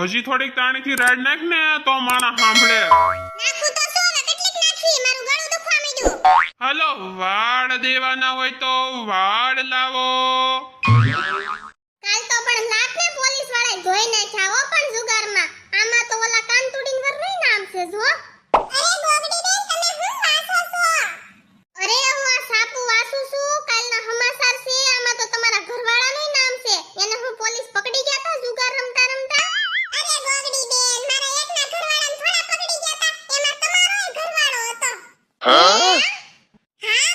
હજી થોડીક તાણીથી રેડ નાખ ને તો માણા સાંભળે. નાખું તો શું હવે કેટલીક નાખી મારું ગળું દુખવા માંડ્યું. હાલો વાળ દેવાના હોય તો વાળ લાવો. કાલ તો પણ લાખને પોલીસ વાળાએ જોઈ નાખ્યા હો પણ જુગારમાં. આમાં તો ઓલા કાન તોડીને વર નહીં નામ છે જો. અરે ગોગડી બેન તમે હું વાસો છો? અરે હું આ સાપુ વાસું છું. કાલના સમાચાર છે. આમાં તો તમારા ઘરવાળાનું નામ છે. એને હું પોલીસ પકડી ગયા તા જુગાર રમતા રમતા. અરે ગોગડી બેન મારા એકના ઘરવાળાને થોડા પકડી ગયા તા. એમાં તમારોય ઘરવાળો હતો. હા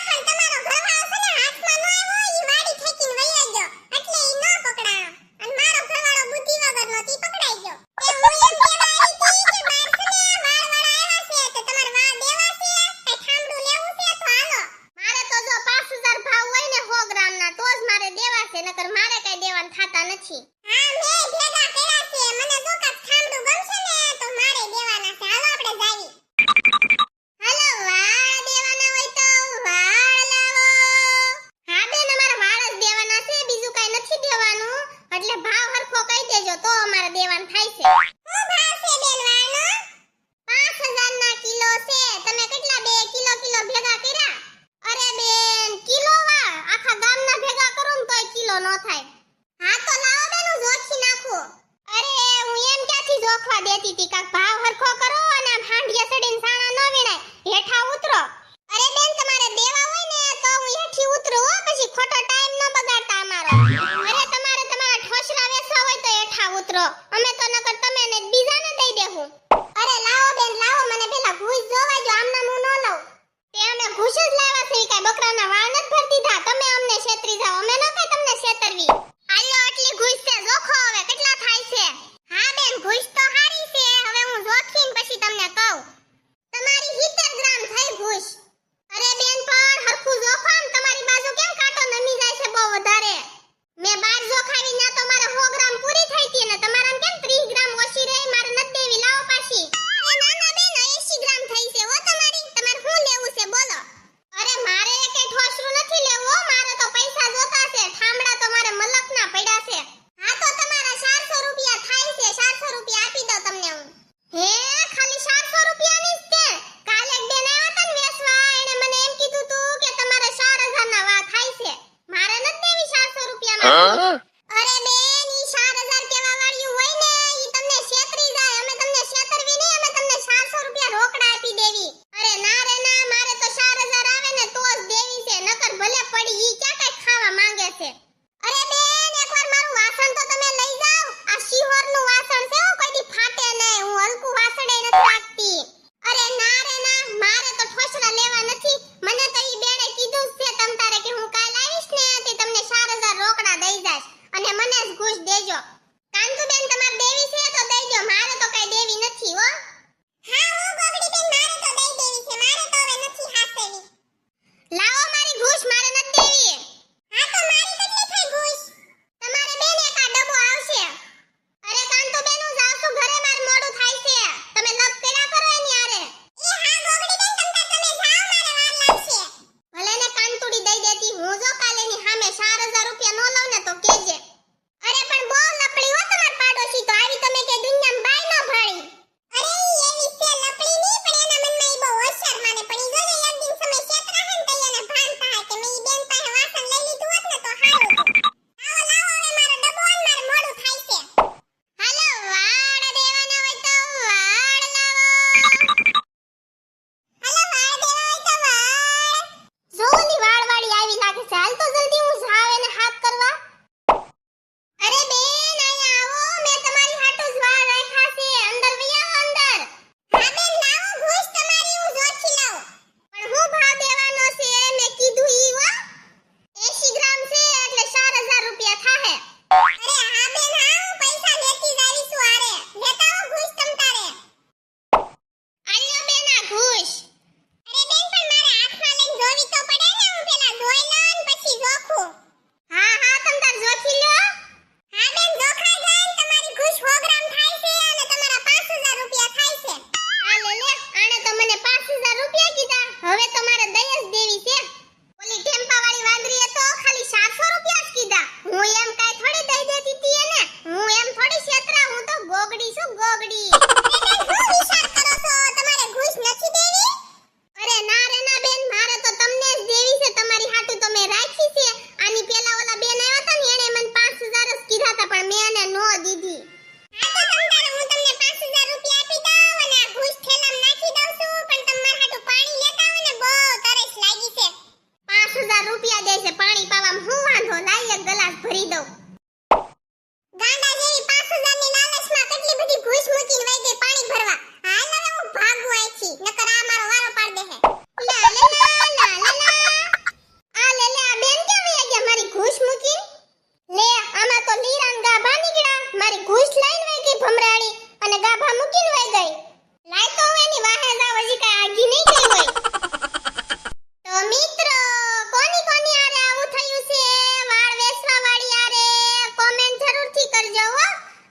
પણ તમારો ઘરવાળો છે ને હાથમાં ન આવ્યો ઈ વાડી ઠેકીને વયો ગયો એટલે ઈ ન પકડાયો. અને મારો ઘરવાળો બુદ્ધિ વગરનો તી પકડાઈ ગયો. એ હું એમ કહેવા આવી હતી કે બાર છે ને વાળવાળા આવ્યા છે તો તમારે વાળ દેવા છે કઈ ઠામડું લેવું છે તો હાલો. મારે તો જો 5000 ભાવ હોય ને 100 ગ્રામના તો જ મારે દેવા છે નકર મારે કઈ દેવાન થાતા નથી. હા મે ભેગા કર્યા છે. મને જો કાક ઠામડું ગમશે ને તો મારે દેવાના છે. હાલો આપણે જાવી. હાલો વાળ દેવાના હોય તો વાળ લાવો. હા બેન અમારા વાળ જ દેવાના છે બીજું કઈ નથી દેવાનું. એટલે ભાવ હરખો કહી દેજો તો અમારે દેવાન થાય છે. શું ભાવ છે બેન વાળનો? 5000 ના કિલો છે. તમે કેટલા 2 કિલો કિલો ભેગા કર્યા? અરે બેન કિલો વાળ આખા ગામના ભેગા કરો ને તોય કિલો નો થાય. હા તો લાવો બેન હું જોખી નાખું. અરે હું એમ ક્યાંથી જોખવા દેતી તી કાક ભાવ હરખો કરો અને આમ હાંડિયા સડીને સાણા ન વીણાય. હેઠા ઉતરો. અરે બેન તમારે દેવા હોય ને તો હું હેઠી ઉતરું હો પછી ખોટો ટાઈમ ન બગાડતા અમારો. અરે તમારે તમારા ઠોસરા વેસવા હોય તો હેઠા ઉતરો. અમે તો નકર તમે ને બીજાને દઈ દેહું. અરે લાવો બેન લાવો મને પેલા ઘૂસ જોવા જો આમના હું ન લઉં. તે અમે ઘૂસ જ લાવ્યા છે કાઈ બકરાના વાળ નથી ભર દીધા. તમે અમને છેતરી જાવ અમે ન કઈ તમને છેતરવી. આલ્યો આટલી ઘૂસ છે જોખો હવે કેટલા થાય છે. હા બેન ઘૂસ તો હારી છે. હવે હું જોખીને પછી તમને કહું. તમારી 70 ગ્રામ થઈ ઘૂસ. અરે બેન પણ હરખું જોખો આમ તમારી બાજુ કેમ કાંટો નમી જાય છે બહુ વધારે. મે 12 જોખાવી ના તો મારે 100 ગ્રામ પૂરી થઈ હતી ને તમારામ કેમ 30 ગ્રામ ઓછી રહી મારે નથી દેવી લાવો પાછી. અરે ના ના બેન 80 ગ્રામ થઈ છે હો તમારી. તમારે શું લેવું છે બોલો. અરે મારે એકે ઠોસરું નથી લેવું હો. મારે તો પૈસા જોતા છે. ઠામડા તો મારે મલકના પડ્યા છે. હા તો તમારા 400 રૂપિયા થાય છે. 400 રૂપિયા આપી દો તમને હું. હે ખાલી 400 રૂપિયાની જ તે. કાલે એક બેન આવ્યા હતા ને વેસવા એને મને એમ કીધું તું કે તમારે 4000 ના વા થાય છે. મારે નથી દેવી 400 રૂપિયામાં. અરે બેન ઈ 4000 કેવા વાળ્યું હોય ને ઈ તમને છેતરી જાય. અમે તમને છેતરવી નહીં. અમે તમને 400 રૂપિયા રોકડા આપી દેવી. અરે ના રે ના મારે તો 4000 આવે ને તો જ દેવી છે નકર ભલે પડી ઈ ક્યાં કઈ ખાવા માંગે છે. અરે બેન એકવાર મારું વાસણ તો તમે લઈ જાવ. આ શિહોરનું વાસણ છે હો કોઈ દી ફાટે નહીં. હું હલકું વાસણે નથી રાખતી. અરે ના રે ના મારે તો ઠોસરા લેવા નથી. મને તો ઈ બેને કીધું છે તમ તારે કે હું કાલ આવીશ ને તે તમને 4000 રોકડા દઈ જાશ અને મને જ ઘૂસ દેજો. કાંતુ બેન તમારે દેવી છે તો દેજો. મારે તો કઈ દેવી નથી હો. હા હું ગોગડી બેન મારે તો દઈ દેવી છે. મારે તો હવે નથી હાસેવી. લાવો મારી ઘૂસ મારે નથી દેવી. હા તો મારી કેટલી થઈ ઘૂસ? તમારે બેન એક આ ડબ્બો આવશે. અરે કાંતુ બેન હું જાઉં છું ઘરે માર મોડું થાય છે. તમે લપ કર્યા કરો એની આરે. એ હા ગોગડી બેન તમે જાઓ મારે વાર લાગશે. ભલે ને કાંતુડી દઈ દેતી હું જો કાલે ની સામે 4000 રૂપિયા નો લઉં ને તો કેજે. અરે પણ બહુ લપડી હો તમાર પાડોશી તો આવી તમે કે દુનિયામાં બાઈ ન ભાળી. અરે ઈ એવી છે લપડી ની પણ એના મનમાં ઈ બહુ હોશિયાર માને પણ ઈ જો ને એક દિન સમય છેતરા હે ને તો એને ભાન થાય કે મે ઈ બેન પાસે વાસણ લઈ લીધું હોત ને તો હારી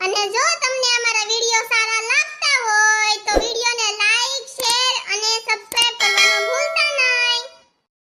અને જો તમને અમારા વિડીયો સારા